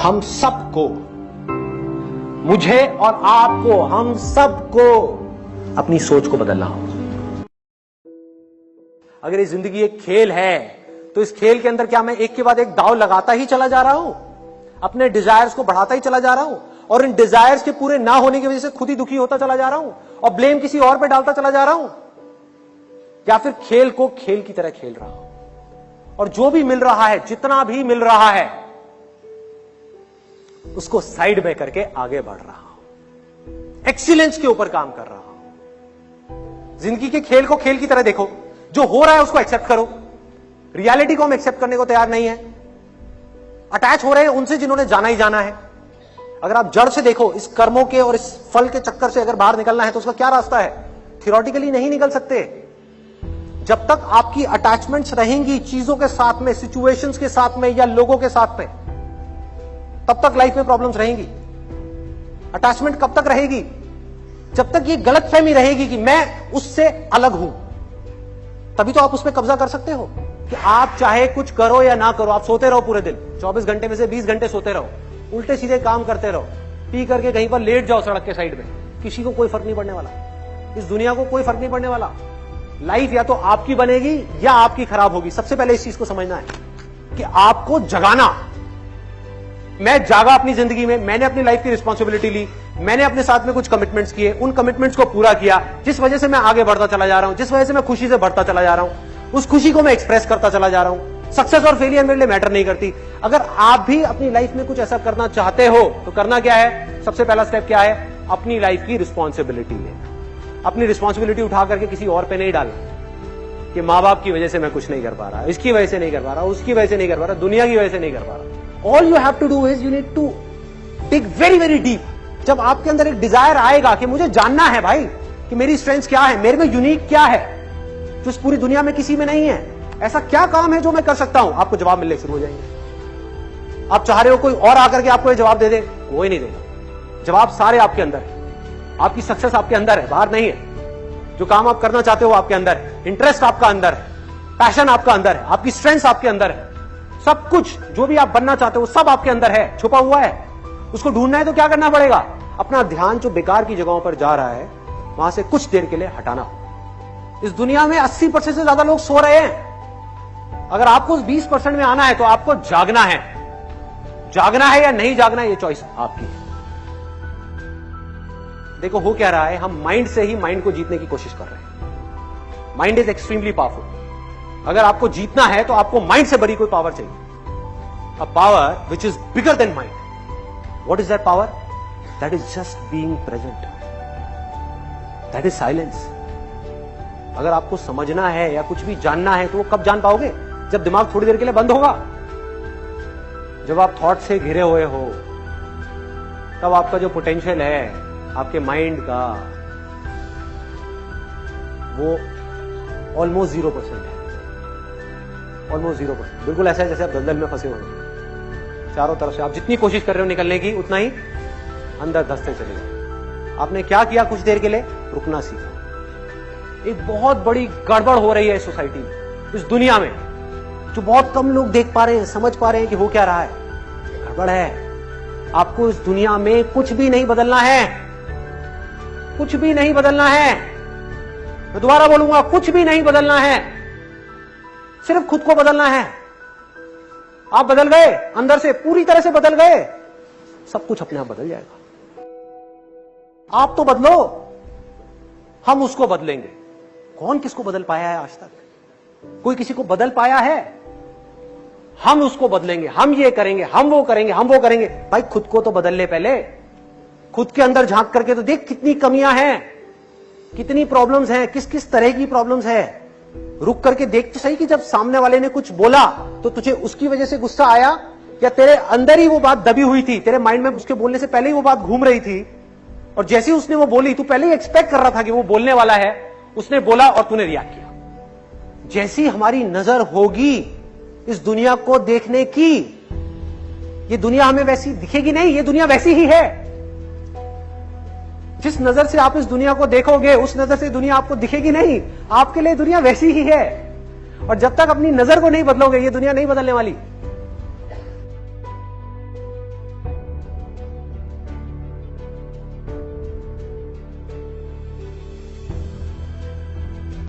हम सबको, मुझे और आपको, हम सबको अपनी सोच को बदलना होगा। अगर ये जिंदगी एक खेल है तो इस खेल के अंदर क्या मैं एक के बाद एक दांव लगाता ही चला जा रहा हूं, अपने डिजायर्स को बढ़ाता ही चला जा रहा हूं और इन डिजायर्स के पूरे ना होने की वजह से खुद ही दुखी होता चला जा रहा हूं और ब्लेम किसी और पे डालता चला जा रहा हूं, या फिर खेल को खेल की तरह खेल रहा हूं और जो भी मिल रहा है, जितना भी मिल रहा है, उसको साइड में करके आगे बढ़ रहा हूं, एक्सीलेंस के ऊपर काम कर रहा हूं। जिंदगी के खेल को खेल की तरह देखो, जो हो रहा है उसको एक्सेप्ट करो। रियलिटी को हम एक्सेप्ट करने को तैयार नहीं है, अटैच हो रहे हैं उनसे जिन्होंने जाना ही जाना है। अगर आप जड़ से देखो, इस कर्मों के और इस फल के चक्कर से अगर बाहर निकलना है तो उसका क्या रास्ता है? थियोरेटिकली नहीं निकल सकते। जब तक आपकी अटैचमेंट्स रहेंगी चीजों के साथ में, सिचुएशंस के साथ में या लोगों के साथ में, तब तक लाइफ में प्रॉब्लम्स रहेंगी। अटैचमेंट कब तक रहेगी? जब तक ये गलतफहमी रहेगी कि मैं उससे अलग हूं, तभी तो आप उस पर कब्जा कर सकते हो कि आप चाहे कुछ करो या ना करो, आप सोते रहो पूरे दिन, 24 घंटे में से 20 घंटे सोते रहो, उल्टे सीधे काम करते रहो, पी करके कहीं पर लेट जाओ सड़क के साइड में, किसी को कोई फर्क नहीं पड़ने वाला, इस दुनिया को कोई फर्क नहीं पड़ने वाला। लाइफ या तो आपकी बनेगी या आपकी खराब होगी। सबसे पहले इस चीज को समझना है कि आपको जगाना। मैं जागा अपनी जिंदगी में, मैंने अपनी लाइफ की रिस्पॉन्सिबिलिटी ली, मैंने अपने साथ में कुछ कमिटमेंट्स किए, उन कमिटमेंट्स को पूरा किया, जिस वजह से मैं आगे बढ़ता चला जा रहा हूं, जिस वजह से मैं खुशी से बढ़ता चला जा रहा हूं, उस खुशी को मैं एक्सप्रेस करता चला जा रहा हूं। सक्सेस और फेलियर मेरे लिए मैटर नहीं करती। अगर आप भी अपनी लाइफ में कुछ ऐसा करना चाहते हो तो करना क्या है? सबसे पहला स्टेप क्या है? अपनी लाइफ की रिस्पॉन्सिबिलिटी लेना। अपनी रिस्पॉन्सिबिलिटी उठा करके किसी और पे नहीं डालना कि माँ बाप की वजह से मैं कुछ नहीं कर पा रहा, इसकी वजह से नहीं कर पा रहा, उसकी वजह से नहीं कर पा रहा, दुनिया की वजह से नहीं कर पा रहा। All you have to do is you need to dig very very deep. जब आपके अंदर एक डिजायर आएगा कि मुझे जानना है भाई कि मेरी स्ट्रेंथ क्या है, मेरे में यूनिक क्या है जो इस पूरी दुनिया में किसी में नहीं है, ऐसा क्या काम है जो मैं कर सकता हूं, आपको जवाब मिलने शुरू हो जाएंगे। आप चाह रहे हो कोई और आकर के आपको ये जवाब दे दे, वो ही नहीं देगा। जवाब सारे आपके अंदर है। आपकी सक्सेस आपके अंदर है, बाहर नहीं है। जो काम आप करना चाहते हो आपके अंदर है, इंटरेस्ट आपका अंदर है, पैशन आपका अंदर है, आपकी स्ट्रेंथ आपके अंदर है, सब कुछ जो भी आप बनना चाहते हो सब आपके अंदर है, छुपा हुआ है। उसको ढूंढना है तो क्या करना पड़ेगा? अपना ध्यान जो बेकार की जगहों पर जा रहा है वहां से कुछ देर के लिए हटाना। इस दुनिया में 80% से ज्यादा लोग सो रहे हैं। अगर आपको उस 20% में आना है तो आपको जागना है। जागना है या नहीं जागना है, ये चॉइस आपकी है। देखो हो क्या रहा है, हम माइंड से ही माइंड को जीतने की कोशिश कर रहे हैं। Mind is extremely powerful. अगर आपको जीतना है तो आपको माइंड से बड़ी कोई पावर चाहिए, a power which is bigger than mind. What is that power? That is just being present, that is silence. अगर आपको समझना है या कुछ भी जानना है तो वो कब जान पाओगे? जब दिमाग थोड़ी देर के लिए बंद होगा, जब आप थॉट से घिरे हुए हो, तब आपका जो पोटेंशियल है आपके माइंड का वो ऑलमोस्ट 0% है। ऑलमोस्ट 0%, बिल्कुल ऐसा है जैसे आप दलदल में फंसे हुए, चारों तरफ से आप जितनी कोशिश कर रहे हो निकलने की उतना ही अंदर धंसते चले गए। आपने क्या किया? कुछ देर के लिए रुकना सीखा। एक बहुत बड़ी गड़बड़ हो रही है इस सोसाइटी में, इस दुनिया में, जो बहुत कम लोग देख पा रहे हैं, समझ पा रहे हैं कि हो क्या रहा है। गड़बड़ है। आपको इस दुनिया में कुछ भी नहीं बदलना है, कुछ भी नहीं बदलना है। मैं दोबारा बोलूंगा, कुछ भी नहीं बदलना है, सिर्फ खुद को बदलना है। आप बदल गए, अंदर से पूरी तरह से बदल गए, सब कुछ अपने आप बदल जाएगा। आप तो बदलो, हम उसको बदलेंगे। कौन किसको बदल पाया है आज तक? कोई किसी को बदल पाया है? हम उसको बदलेंगे, हम ये करेंगे, हम वो करेंगे, हम वो करेंगे। भाई खुद को तो बदल ले पहले। खुद के अंदर झांक करके तो देख कितनी कमियां हैं, कितनी प्रॉब्लम्स हैं, किस किस तरह की प्रॉब्लम्स है। रुक करके देख तो सही कि जब सामने वाले ने कुछ बोला तो तुझे उसकी वजह से गुस्सा आया या तेरे अंदर ही वो बात दबी हुई थी, तेरे माइंड में उसके बोलने से पहले ही वो बात घूम रही थी और जैसे ही उसने वो बोली तू पहले ही एक्सपेक्ट कर रहा था कि वो बोलने वाला है, उसने बोला और तूने रिएक्ट किया। जैसी हमारी नजर होगी इस दुनिया को देखने की, ये दुनिया हमें वैसी दिखेगी नहीं, ये दुनिया वैसी ही है। जिस नजर से आप इस दुनिया को देखोगे उस नजर से दुनिया आपको दिखेगी नहीं, आपके लिए दुनिया वैसी ही है। और जब तक अपनी नजर को नहीं बदलोगे ये दुनिया नहीं बदलने वाली।